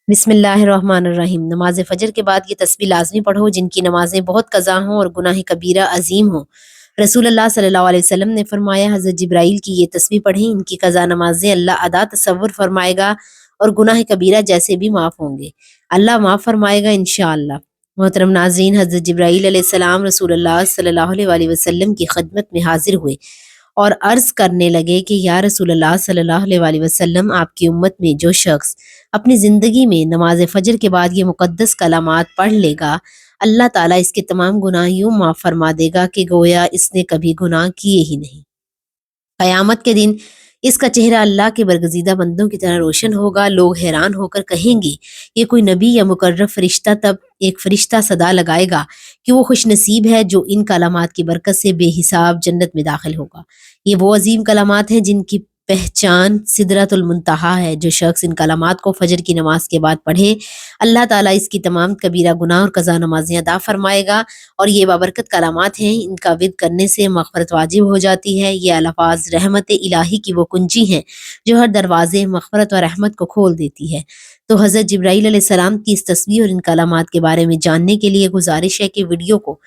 بسم اللہ الرحمن الرحیم۔ نماز فجر کے بعد یہ تسبیح لازمی پڑھو جن کی نمازیں بہت قضا ہوں اور گناہ کبیرہ عظیم ہوں۔ رسول اللہ صلی اللہ علیہ وسلم نے فرمایا، حضرت جبرائیل کی یہ تسبیح پڑھیں، ان کی قضا نمازیں اللہ ادا تصور فرمائے گا اور گناہ کبیرہ جیسے بھی معاف ہوں گے، اللہ معاف فرمائے گا انشاءاللہ۔ محترم ناظرین، حضرت جبرائیل علیہ السلام رسول اللہ صلی اللہ علیہ وآلہ وسلم کی خدمت میں حاضر ہوئے اور عرض کرنے لگے کہ یا رسول اللہ صلی اللہ علیہ وآلہ وسلم، آپ کی امت میں جو شخص اپنی زندگی میں نماز فجر کے بعد یہ مقدس کلمات پڑھ لے گا، اللہ تعالیٰ اس کے تمام گناہ یوں معاف فرما دے گا کہ گویا اس نے کبھی گناہ کیے ہی نہیں۔ قیامت کے دن اس کا چہرہ اللہ کے برگزیدہ بندوں کی طرح روشن ہوگا۔ لوگ حیران ہو کر کہیں گے، یہ کوئی نبی یا مقرب فرشتہ؟ تب ایک فرشتہ صدا لگائے گا کہ وہ خوش نصیب ہے جو ان کلمات کی برکت سے بے حساب جنت میں داخل ہوگا۔ یہ وہ عظیم کلمات ہیں جن کی پہچان سدرۃ المنتہا ہے۔ جو شخص ان کلمات کو فجر کی نماز کے بعد پڑھے، اللہ تعالیٰ اس کی تمام کبیرہ گناہ اور قضا نمازیں ادا فرمائے گا، اور یہ بابرکت کلمات ہیں، ان کا ورد کرنے سے مغفرت واجب ہو جاتی ہے۔ یہ الفاظ رحمت الہی کی وہ کنجی ہیں جو ہر دروازے مغفرت و رحمت کو کھول دیتی ہے۔ تو حضرت جبرائیل علیہ السلام کی اس تسبیح اور ان کلمات کے بارے میں جاننے کے لیے گزارش ہے کہ ویڈیو کو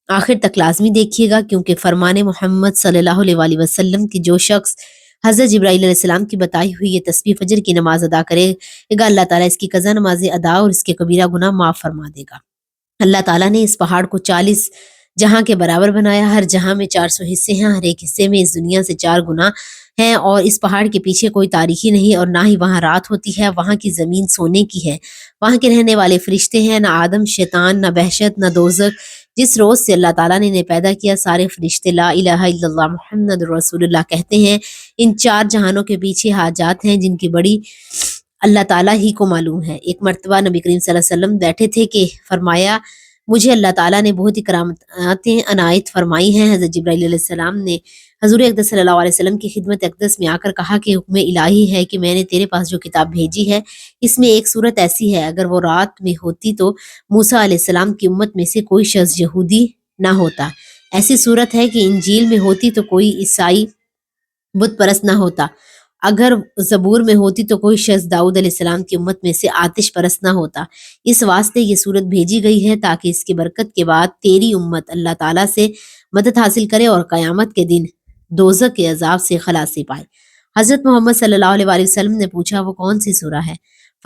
آخر تک لازمی دیکھیے گا، کیونکہ فرمان محمد صلی اللہ علیہ وآلہ وسلم کی جو شخص حضرت جبرائیل علیہ السلام کی بتائی ہوئی یہ تسبیح فجر کی نماز ادا کرے گا، اللہ تعالیٰ اس کی قضا نمازیں ادا اور اس کے کبیرہ گناہ معاف فرما دے گا۔ اللہ تعالیٰ نے اس پہاڑ کو 40 جہاں کے برابر بنایا۔ ہر جہاں میں 400 حصے ہیں، ہر ایک حصے میں اس دنیا سے 4 گنا ہیں، اور اس پہاڑ کے پیچھے کوئی تاریخی نہیں، اور نہ ہی وہاں رات ہوتی ہے۔ وہاں کی زمین سونے کی ہے، وہاں کے رہنے والے فرشتے ہیں، نہ آدم شیطان، نہ وحشت، نہ دوزخ۔ جس روز سے اللہ تعالیٰ نے انہیں پیدا کیا، سارے فرشتے لا الہ الا اللہ محمد رسول اللہ کہتے ہیں۔ ان 4 جہانوں کے پیچھے حاجات ہیں جن کی بڑی اللہ تعالیٰ ہی کو معلوم ہے۔ ایک مرتبہ نبی کریم صلی اللہ علیہ وسلم بیٹھے تھے کہ فرمایا، مجھے اللہ تعالیٰ نے بہت ہی کرامتیں عنایت فرمائی ہیں۔ حضرت جبرائیل علیہ السلام نے حضور اقدس صلی اللہ علیہ وسلم کی خدمت اقدس میں آ کر کہا کہ حکم الہی ہے کہ میں نے تیرے پاس جو کتاب بھیجی ہے، اس میں ایک صورت ایسی ہے، اگر وہ رات میں ہوتی تو موسیٰ علیہ السلام کی امت میں سے کوئی شخص یہودی نہ ہوتا۔ ایسی صورت ہے کہ انجیل میں ہوتی تو کوئی عیسائی بت پرست نہ ہوتا۔ اگر زبور میں ہوتی تو کوئی شخص داؤد علیہ السلام کی امت میں سے آتش پرست نہ ہوتا۔ اس واسطے یہ صورت بھیجی گئی ہے تاکہ اس کی برکت کے بعد تیری امت اللہ تعالیٰ سے مدد حاصل کرے اور قیامت کے دن دوزخ کے عذاب سے خلاصی پائے۔ حضرت محمد صلی اللہ علیہ وآلہ وسلم نے پوچھا، وہ کون سی سورہ ہے؟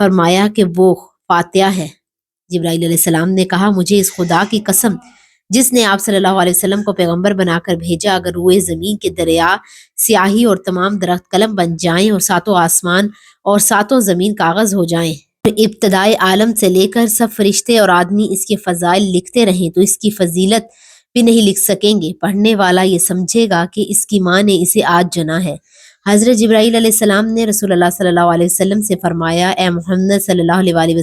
فرمایا کہ وہ فاتحہ ہے۔ جبرائیل علیہ السلام نے کہا، مجھے اس خدا کی قسم جس نے آپ صلی اللہ علیہ وسلم کو پیغمبر بنا کر بھیجا، اگر روئے زمین کے دریا سیاہی اور تمام درخت قلم بن جائیں اور 7 آسمان اور 7 زمین کاغذ ہو جائیں، ابتدائے عالم سے لے کر سب فرشتے اور آدمی اس کے فضائل لکھتے رہیں تو اس کی فضیلت بھی نہیں لکھ سکیں گے۔ پڑھنے والا یہ سمجھے گا کہ اس کی ماں نے اسے آج جنا ہے۔ حضرت جبرائیل علیہ السلام نے رسول اللہ صلی اللہ علیہ وسلم سے فرمایا، اے محمد صلی اللہ علیہ وآلہ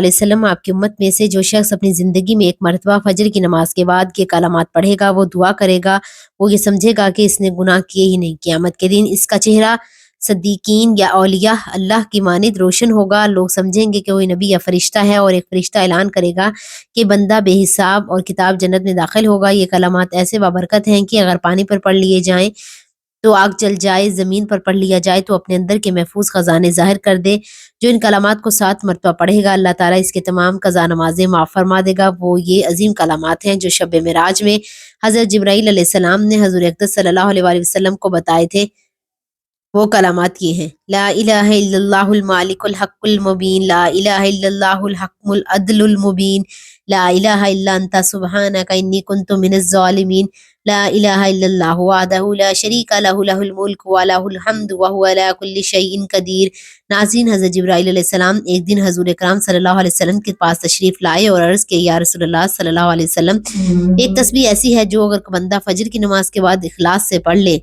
وسلم آپ کی امت میں سے جو شخص اپنی زندگی میں ایک مرتبہ فجر کی نماز کے بعد یہ کلمات پڑھے گا، وہ دعا کرے گا، وہ یہ سمجھے گا کہ اس نے گناہ کیے ہی نہیں۔ قیامت کے دن اس کا چہرہ صدیقین یا اولیاء اللہ کی مانند روشن ہوگا۔ لوگ سمجھیں گے کہ کوئی نبی یا فرشتہ ہے، اور ایک فرشتہ اعلان کرے گا کہ بندہ بے حساب اور کتاب جنت میں داخل ہوگا۔ یہ کلمات ایسے بابرکت ہیں کہ اگر پانی پر پڑھ لیے جائیں تو آگ جل جائے، زمین پر پڑھ لیا جائے تو اپنے اندر کے محفوظ خزانے ظاہر کر دے۔ جو ان کلمات کو 7 مرتبہ پڑھے گا، اللہ تعالیٰ اس کے تمام قضا نمازیں معاف فرما دے گا۔ وہ یہ عظیم کلمات ہیں جو شب معراج میں حضرت جبرائیل علیہ السلام نے حضور اقدس صلی اللہ علیہ وآلہ وسلم کو بتائے تھے۔ وہ کلمات یہ ہیں، لا الہ الا اللہ المالک الحق المبین، لا الہ الا اللہ الحکم العدل المبین، لا الہ الا انت سبحانک انی کنت من الظالمین، لا الہ الا اللہ وحدہ لا شریک لہ، لہ الملک ولہ الحمد وہو علی کل شیء قدیر۔ ناظرین، حضرت جبرائیل علیہ السلام ایک دن حضور اکرم صلی اللہ علیہ وسلم کے پاس تشریف لائے اور عرض کہ یا رسول اللہ صلی اللہ علیہ وسلم، ایک تسبیح ایسی ہے جو اگر بندہ فجر کی نماز کے بعد اخلاص سے پڑھ لے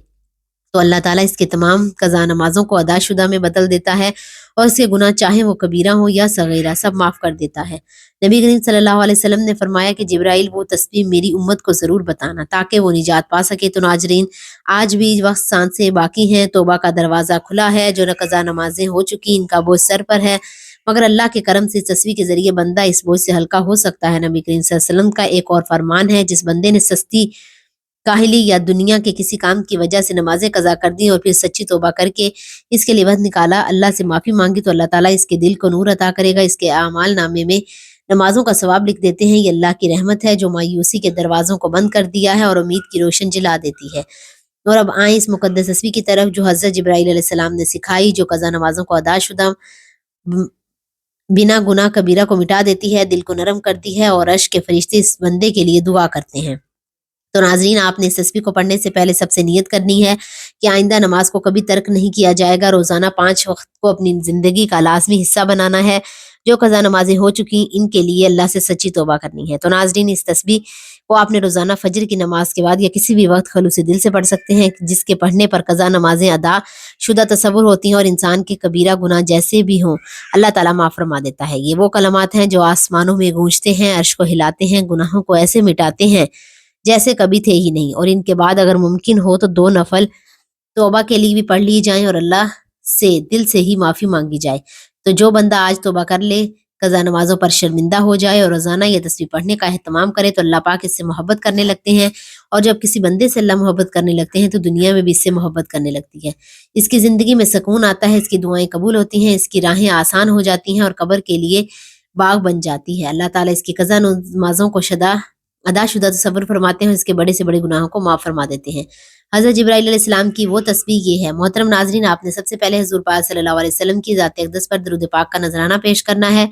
تو اللہ تعالیٰ اس کے تمام قضا نمازوں کو ادا شدہ میں بدل دیتا ہے، اور اس کے گناہ چاہے وہ کبیرہ ہوں یا صغیرہ سب معاف کر دیتا ہے۔ نبی کریم صلی اللہ علیہ وسلم نے فرمایا کہ جبرائیل وہ تسبیح میری امت کو ضرور بتانا تاکہ وہ نجات پا سکے۔ تو ناظرین، آج بھی وقت سانسیں باقی ہیں، توبہ کا دروازہ کھلا ہے۔ جو قضا نمازیں ہو چکی ان کا بوجھ سر پر ہے، مگر اللہ کے کرم سے تسبیح کے ذریعے بندہ اس بوجھ سے ہلکا ہو سکتا ہے۔ نبی کریم صلی اللہ علیہ وسلم کا ایک اور فرمان ہے، جس بندے نے سستی کاہلی یا دنیا کے کسی کام کی وجہ سے نمازیں قضا کر دیں اور پھر سچی توبہ کر کے اس کے لیے وقت نکالا، اللہ سے معافی مانگی، تو اللہ تعالیٰ اس کے دل کو نور عطا کرے گا، اس کے اعمال نامے میں نمازوں کا ثواب لکھ دیتے ہیں۔ یہ اللہ کی رحمت ہے جو مایوسی کے دروازوں کو بند کر دیا ہے اور امید کی روشن جلا دیتی ہے۔ اور اب آئیں اس مقدس تسبیح کی طرف جو حضرت جبرائیل علیہ السلام نے سکھائی، جو قضا نمازوں کو ادا شدہ بنا گناہ کبیرہ کو مٹا دیتی ہے، دل کو نرم کرتی ہے، اور عرش کے فرشتے اس بندے کے لیے دعا کرتے ہیں۔ تو ناظرین، آپ نے اس تسبیح کو پڑھنے سے پہلے سب سے نیت کرنی ہے کہ آئندہ نماز کو کبھی ترک نہیں کیا جائے گا، روزانہ 5 وقت کو اپنی زندگی کا لازمی حصہ بنانا ہے۔ جو قضا نمازیں ہو چکی ان کے لیے اللہ سے سچی توبہ کرنی ہے۔ تو ناظرین، اس تسبیح کو آپ نے روزانہ فجر کی نماز کے بعد یا کسی بھی وقت خلوص دل سے پڑھ سکتے ہیں، جس کے پڑھنے پر قضا نمازیں ادا شدہ تصور ہوتی ہیں اور انسان کے کبیرہ گناہ جیسے بھی ہوں اللہ تعالیٰ معاف فرما دیتا ہے۔ یہ وہ کلمات ہیں جو آسمانوں میں گونجتے ہیں، عرش کو ہلاتے ہیں، گناہوں کو ایسے مٹاتے ہیں جیسے کبھی تھے ہی نہیں، اور ان کے بعد اگر ممکن ہو تو 2 نفل توبہ کے لیے بھی پڑھ لی جائیں اور اللہ سے دل سے ہی معافی مانگی جائے۔ تو جو بندہ آج توبہ کر لے، قضا نمازوں پر شرمندہ ہو جائے اور روزانہ یہ تسبیح پڑھنے کا اہتمام کرے، تو اللہ پاک اس سے محبت کرنے لگتے ہیں، اور جب کسی بندے سے اللہ محبت کرنے لگتے ہیں تو دنیا میں بھی اس سے محبت کرنے لگتی ہے۔ اس کی زندگی میں سکون آتا ہے، اس کی دعائیں قبول ہوتی ہیں، اس کی راہیں آسان ہو جاتی ہیں اور قبر کے لیے باغ بن جاتی ہے۔ اللہ تعالیٰ اس کی قضا نمازوں کو ادا شدہ تصور فرماتے ہیں، اس کے بڑے سے بڑے گناہوں کو معاف فرما دیتے ہیں۔ حضرت جبرائیل علیہ السلام کی وہ تسبیح یہ ہے۔ محترم ناظرین، آپ نے سب سے پہلے حضور پاک صلی اللہ علیہ وسلم کی ذات اقدس پر درود پاک کا نذرانہ پیش کرنا ہے۔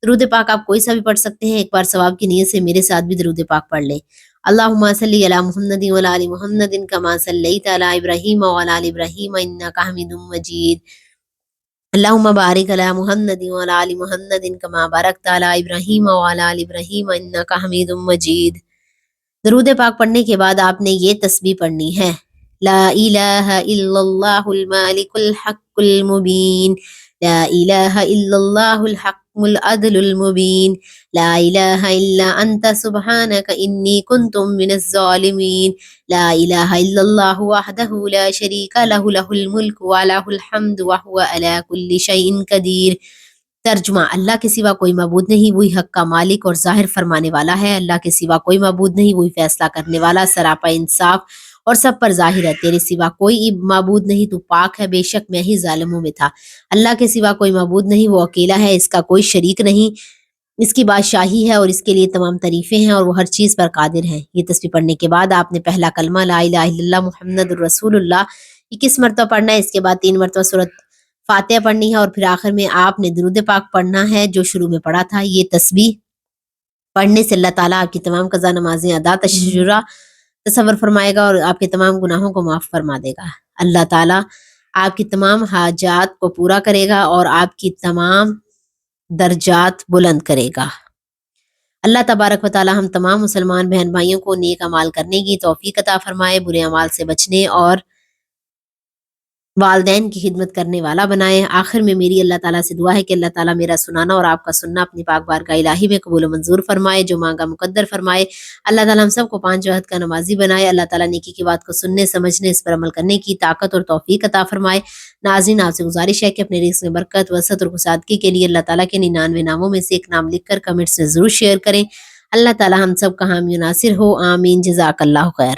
درود پاک آپ کوئی سا بھی پڑھ سکتے ہیں، ایک بار ثواب کی نیت سے میرے ساتھ بھی درود پاک پڑھ لیں۔ اللہم صلی علی محمد وعلی آل محمد کما صلیت علی ابراہیم وعلی آل ابراہیم انک حمید مجید۔ اللہم بارک علی محمد وعلی آل محمد کما بارکت علی ابراہیم وعلی آل ابراہیم انک حمید مجید۔ درود پاک پڑھنے کے بعد آپ نے یہ تسبیح پڑھنی ہے: لا الہ الا اللہ المالک الحق المبین، لا الہ الا اللہ الحق العدل المبین، لا الہ الا انت سبحانک انی کنت من الظالمین، لا الہ الا اللہ وحدہ لا شریک لہ، لہ الملک ولہ الحمد وہو علی کل شیء قدیر۔ ترجمہ: اللہ کے سوا کوئی معبود نہیں، وہی حق کا مالک اور ظاہر فرمانے والا ہے۔ اللہ کے سوا کوئی معبود نہیں، وہی فیصلہ کرنے والا، سراپا انصاف اور سب پر ظاہر ہے۔ تیرے سوا کوئی معبود نہیں، تو پاک ہے، بے شک میں ہی ظالموں میں تھا۔ اللہ کے سوا کوئی معبود نہیں، وہ اکیلا ہے، اس کا کوئی شریک نہیں، اس کی بادشاہی ہے اور اس کے لیے تمام تعریفیں ہیں اور وہ ہر چیز پر قادر ہے۔ یہ تسبیح پڑھنے کے بعد آپ نے پہلا کلمہ لا الہ الا اللہ محمد الرسول اللہ 21 مرتبہ پڑھنا ہے، اس کے بعد 3 مرتبہ سورۃ فاتحہ پڑھنی ہے، اور پھر آخر میں آپ نے درود پاک پڑھنا ہے جو شروع میں پڑھا تھا۔ یہ تسبیح پڑھنے سے اللہ تعالیٰ آپ کی تمام قضا نمازیں ادا تشجرہ تصور فرمائے گا اور آپ کے تمام گناہوں کو معاف فرما دے گا۔ اللہ تعالیٰ آپ کی تمام حاجات کو پورا کرے گا اور آپ کی تمام درجات بلند کرے گا۔ اللہ تبارک و تعالیٰ ہم تمام مسلمان بہن بھائیوں کو نیک اعمال کرنے کی توفیق عطا فرمائے، برے اعمال سے بچنے اور والدین کی خدمت کرنے والا بنائے۔ آخر میں میری اللہ تعالیٰ سے دعا ہے کہ اللہ تعالیٰ میرا سنانا اور آپ کا سننا اپنی پاک بارگاہ الہی میں قبول و منظور فرمائے، جو مانگا مقدر فرمائے۔ اللہ تعالیٰ ہم سب کو 5 وقت کا نمازی بنائے۔ اللہ تعالیٰ نیکی کی بات کو سننے، سمجھنے، اس پر عمل کرنے کی طاقت اور توفیق عطا فرمائے۔ ناظرین، آپ سے گزارش ہے کہ اپنے رزق میں برکت، وسعت اور کسادگی کے لیے اللہ تعالیٰ کے 99 ناموں میں سے ایک نام لکھ کر کمنٹس میں ضرور شیئر کریں۔ اللہ تعالیٰ ہم سب کا حامی و ناصر ہو، آمین۔ جزاک اللہ خیر۔